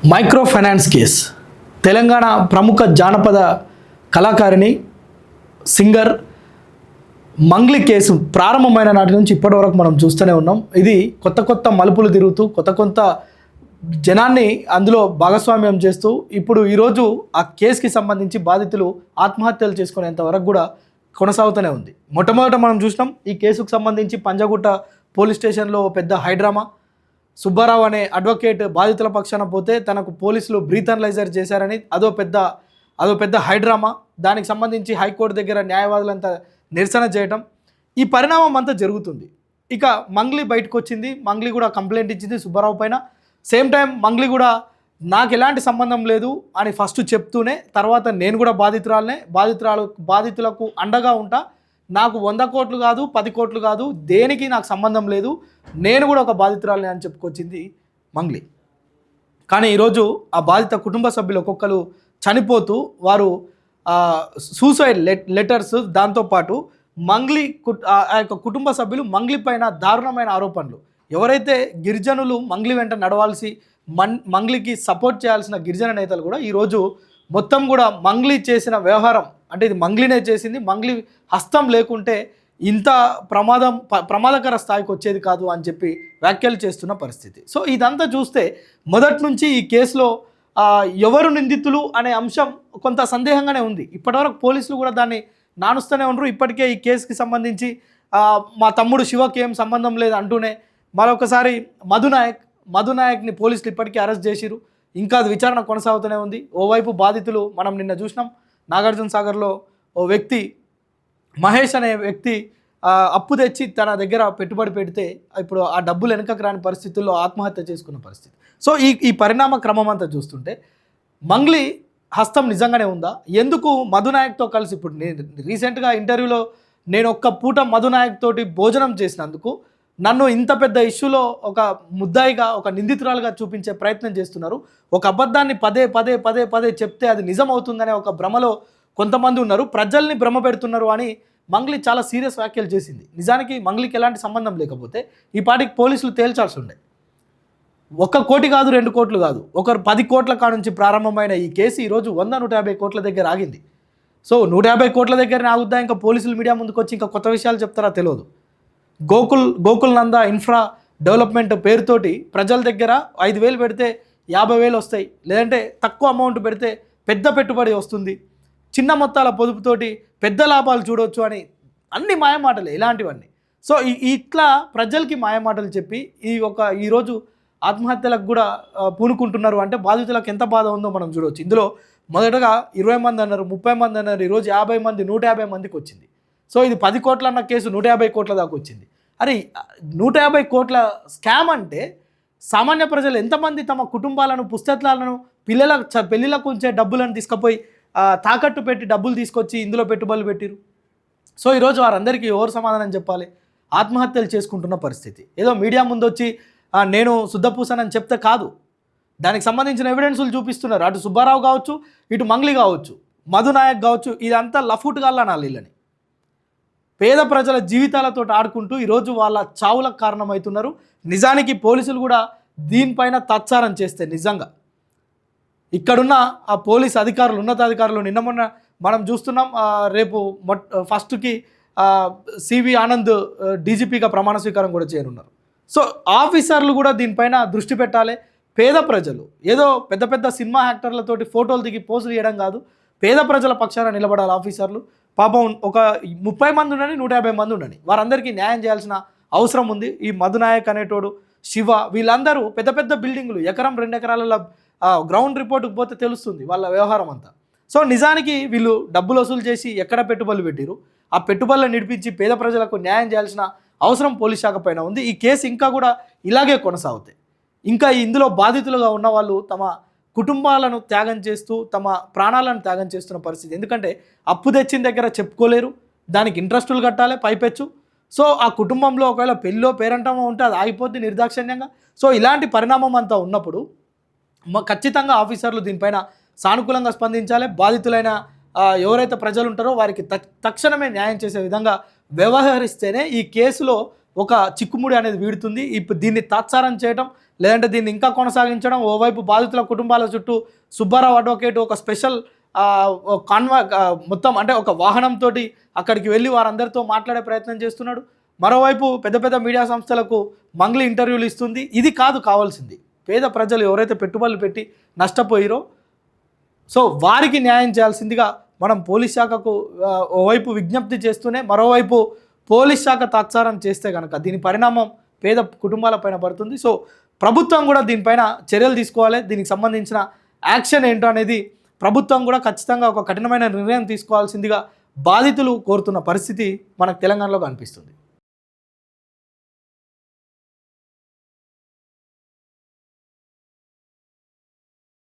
Micro finance case Telangana ప్రముఖ జానపద కళాకారిణి singer Mangli case ప్రారంభమైన నాటి నుంచి ఇప్పటివరకు మనం చూస్తూనే ఉన్నాం. ఇది కొత్త మలుపులు తిరుగుతూ కొత్త జనాన్ని అందులో భాగస్వామ్యం చేస్తూ ఇప్పుడు ఈరోజు ఆ కేసుకి సంబంధించి బాధితులు ఆత్మహత్యలు చేసుకునేంత వరకు కూడా కొనసాగుతూనే ఉంది. మొట్టమొదట మనం చూసినాం ఈ కేసుకు సంబంధించి పంజాగుట్ట పోలీస్ స్టేషన్లో పెద్ద హైడ్రామా. సుబ్బారావు అనే అడ్వకేట్ బాధితుల పక్షాన పోతే తనకు పోలీసులు బ్రీత్ అనలైజర్ చేశారని అదో పెద్ద హైడ్రామా. దానికి సంబంధించి హైకోర్టు దగ్గర న్యాయవాదులంతా నిరసన చేయటం, ఈ పరిణామం అంతా జరుగుతుంది. ఇక మంగ్లీ బయటకు వచ్చింది. మంగ్లీ కూడా కంప్లైంట్ ఇచ్చింది సుబ్బారావు పైన. సేమ్ టైం మంగ్లీ కూడా నాకు ఎలాంటి సంబంధం లేదు అని ఫస్ట్ చెప్తూనే తర్వాత నేను కూడా బాధితులకు అండగా ఉంటా, నాకు 100 కోట్లు కాదు 10 కోట్లు కాదు దేనికి నాకు సంబంధం లేదు, నేను కూడా ఒక బాధితురాలనే అని చెప్పుకొచ్చింది మంగ్లీ. కానీ ఈరోజు ఆ బాధిత కుటుంబ సభ్యులు ఒక్కొక్కరు చనిపోతూ వారు సూసైడ్ లెటర్స్, దాంతోపాటు మంగ్లీ ఆ యొక్క కుటుంబ సభ్యులు మంగ్లీ పైన దారుణమైన ఆరోపణలు. ఎవరైతే గిరిజనులు మంగ్లీ వెంట నడవాల్సి మంగ్లీకి సపోర్ట్ చేయాల్సిన గిరిజన నేతలు కూడా ఈరోజు మొత్తం కూడా మంగ్లీ చేసిన వ్యవహారం అంటే ఇది మంగ్లీనే చేసింది, మంగ్లీ హస్తం లేకుంటే ఇంత ప్రమాదకర స్థాయికి వచ్చేది కాదు అని చెప్పి వ్యాఖ్యలు చేస్తున్న పరిస్థితి. సో ఇదంతా చూస్తే మొదటి నుంచి ఈ కేసులో ఎవరు నిందితులు అనే అంశం కొంత సందేహంగానే ఉంది. ఇప్పటివరకు పోలీసులు కూడా దాన్ని నానుస్తూనే ఉండరు. ఇప్పటికే ఈ కేసుకి సంబంధించి మా తమ్ముడు శివకి ఏం సంబంధం లేదు అంటూనే మరొకసారి మధునాయక్ని పోలీసులు ఇప్పటికీ అరెస్ట్ చేసిరు. ఇంకా అది విచారణ కొనసాగుతూనే ఉంది. ఓవైపు బాధితులు మనం నిన్న చూసినాం, నాగార్జున సాగర్లో ఓ వ్యక్తి మహేష్ అనే వ్యక్తి అప్పు తెచ్చి తన దగ్గర పెట్టుబడి పెడితే ఇప్పుడు ఆ డబ్బులు వెనకకు రాని పరిస్థితుల్లో ఆత్మహత్య చేసుకున్న పరిస్థితి. సో ఈ పరిణామ క్రమం అంతా చూస్తుంటే మంగ్లీ హస్తం నిజంగానే ఉందా? ఎందుకు మధునాయక్తో కలిసి ఇప్పుడు నేను రీసెంట్గా ఇంటర్వ్యూలో నేను ఒక్క పూట మధునాయక్ తోటి భోజనం చేసినందుకు నన్ను ఇంత పెద్ద ఇష్యూలో ఒక ముద్దాయిగా ఒక నిందితురాలుగా చూపించే ప్రయత్నం చేస్తున్నారు. ఒక అబద్ధాన్ని పదే చెప్తే అది నిజం అవుతుందనే ఒక భ్రమలో కొంతమంది ఉన్నారు, ప్రజల్ని భ్రమ పెడుతున్నారు అని మంగ్లీ చాలా సీరియస్ వ్యాఖ్యలు చేసింది. నిజానికి మంగ్లీకి ఎలాంటి సంబంధం లేకపోతే ఈ పాటికి పోలీసులు తేల్చాల్సి ఉండే. 1 కోటి కాదు 2 కోట్లు కాదు, 10 కోట్ల కాడ నుంచి ప్రారంభమైన ఈ కేసు ఈరోజు 100-150 కోట్ల దగ్గర ఆగింది. సో 150 కోట్ల దగ్గర ఆగుద్దా, ఇంకా పోలీసులు మీడియా ముందుకు వచ్చి ఇంకా కొత్త విషయాలు చెప్తారా తెలియదు. గోకుల్ నంద ఇన్ఫ్రా డెవలప్మెంట్ పేరుతోటి ప్రజల దగ్గర 5,000 పెడితే 50,000 వస్తాయి, లేదంటే తక్కువ అమౌంట్ పెడితే పెద్ద పెట్టుబడి వస్తుంది, చిన్న మొత్తాల పొదుపుతోటి పెద్ద లాభాలు చూడవచ్చు అని అన్ని మాయమాటలే ఇలాంటివన్నీ. సో ఇట్లా ప్రజలకి మాయమాటలు చెప్పి ఈరోజు ఆత్మహత్యలకు కూడా పూనుకుంటున్నారు అంటే బాధితులకు ఎంత బాధ ఉందో మనం చూడవచ్చు. ఇందులో మొదటగా 20 మంది అన్నారు, 30 మంది అన్నారు, ఈరోజు 50 మంది 150 మందికి వచ్చింది. సో ఇది 10 కోట్ల అన్న కేసు 150 కోట్ల దాకా వచ్చింది. అరే 150 కోట్ల స్కామ్ అంటే సామాన్య ప్రజలు ఎంతమంది తమ కుటుంబాలను పుస్తకాలను పెళ్ళిళ్ళకు ఉంచే డబ్బులను తీసుకుపోయి తాకట్టు పెట్టి డబ్బులు తీసుకొచ్చి ఇందులో పెట్టుబడులు పెట్టిరు. సో ఈరోజు వారందరికీ ఎవరు సమాధానం చెప్పాలి? ఆత్మహత్యలు చేసుకుంటున్న పరిస్థితి. ఏదో మీడియా ముందు వచ్చి నేను శుద్ధపూసనని చెప్తే కాదు, దానికి సంబంధించిన ఎవిడెన్సులు చూపిస్తున్నారు. అటు సుబ్బారావు కావచ్చు, ఇటు మంగ్లీ కావచ్చు, మధునాయక్ కావచ్చు, ఇదంతా లఫూట్గాల్లా నాళ్ళని పేద ప్రజల జీవితాలతో ఆడుకుంటూ ఈరోజు వాళ్ళ చావులకు కారణమవుతున్నారు. నిజానికి పోలీసులు కూడా దీనిపైన తాత్సారం చేస్తే నిజంగా ఇక్కడున్న ఆ పోలీస్ అధికారులు ఉన్నతాధికారులు నిన్న మొన్న మనం చూస్తున్నాం, రేపు ఫస్ట్కి సివి ఆనంద్ డీజీపీగా ప్రమాణ స్వీకారం కూడా చేయనున్నారు. సో ఆఫీసర్లు కూడా దీనిపైన దృష్టి పెట్టాలి. పేద ప్రజలు ఏదో పెద్ద సినిమా యాక్టర్లతోటి ఫోటోలు దిగి పోజులు చేయడం కాదు, పేద ప్రజల పక్షాన నిలబడాలి ఆఫీసర్లు. పాపం ఒక 30 మంది ఉండని 150 మంది ఉండని వారందరికీ న్యాయం చేయాల్సిన అవసరం ఉంది. ఈ మధునాయక్ అనేటోడు, శివ, వీళ్ళందరూ పెద్ద బిల్డింగులు 1-2 ఎకరాల గ్రౌండ్ రిపోర్టుకు పోతే తెలుస్తుంది వాళ్ళ వ్యవహారం అంతా. సో నిజానికి వీళ్ళు డబ్బులు వసూలు చేసి ఎక్కడ పెట్టుబడులు పెట్టిరు, ఆ పెట్టుబడులను నడిపించి పేద ప్రజలకు న్యాయం చేయాల్సిన అవసరం పోలీస్ శాఖ పైన ఉంది. ఈ కేసు ఇంకా కూడా ఇలాగే కొనసాగుతాయి. ఇంకా ఇందులో బాధితులుగా ఉన్న వాళ్ళు తమ కుటుంబాలను త్యాగం చేస్తూ తమ ప్రాణాలను త్యాగం చేస్తున్న పరిస్థితి. ఎందుకంటే అప్పు తెచ్చిన దగ్గర చెప్పుకోలేరు, దానికి ఇంట్రెస్టులు కట్టాలి పైపెచ్చు. సో ఆ కుటుంబంలో ఒకవేళ పెళ్ళో పేరంటమో ఉంటే అది ఆగిపోద్ది నిర్దాక్షిణ్యంగా. సో ఇలాంటి పరిణామం అంతా ఉన్నప్పుడు ఖచ్చితంగా ఆఫీసర్లు దీనిపైన సానుకూలంగా స్పందించాలి. బాధితులైన ఎవరైతే ప్రజలు ఉంటారో వారికి తక్షణమే న్యాయం చేసే విధంగా వ్యవహరిస్తేనే ఈ కేసులో ఒక చిక్కుముడి అనేది వీడుతుంది. ఇప్పుడు దీన్ని తాత్సారం చేయడం, లేదంటే దీన్ని ఇంకా కొనసాగించడం, ఓవైపు బాధితుల కుటుంబాల చుట్టూ సుబ్బారావు అడ్వకేట్ ఒక స్పెషల్ మొత్తం అంటే ఒక వాహనంతో అక్కడికి వెళ్ళి వారందరితో మాట్లాడే ప్రయత్నం చేస్తున్నాడు. మరోవైపు పెద్ద పెద్ద మీడియా సంస్థలకు మంగ్లీ ఇంటర్వ్యూలు ఇస్తుంది. ఇది కాదు కావాల్సింది. పేద ప్రజలు ఎవరైతే పెట్టుబడులు పెట్టి నష్టపోయారో సో వారికి న్యాయం చేయాల్సిందిగా మనం పోలీస్ శాఖకు ఓవైపు విజ్ఞప్తి చేస్తూనే మరోవైపు పోలీస్ శాఖ తాత్సారం చేస్తే కనుక దీని పరిణామం పేద కుటుంబాలపైన పడుతుంది. సో ప్రభుత్వం కూడా దీనిపైన చర్యలు తీసుకోవాలి. దీనికి సంబంధించిన యాక్షన్ ఏంటో అనేది ప్రభుత్వం కూడా ఖచ్చితంగా ఒక కఠినమైన నిర్ణయం తీసుకోవాల్సిందిగా బాధితులు కోరుతున్న పరిస్థితి మనకు తెలంగాణలో కనిపిస్తుంది.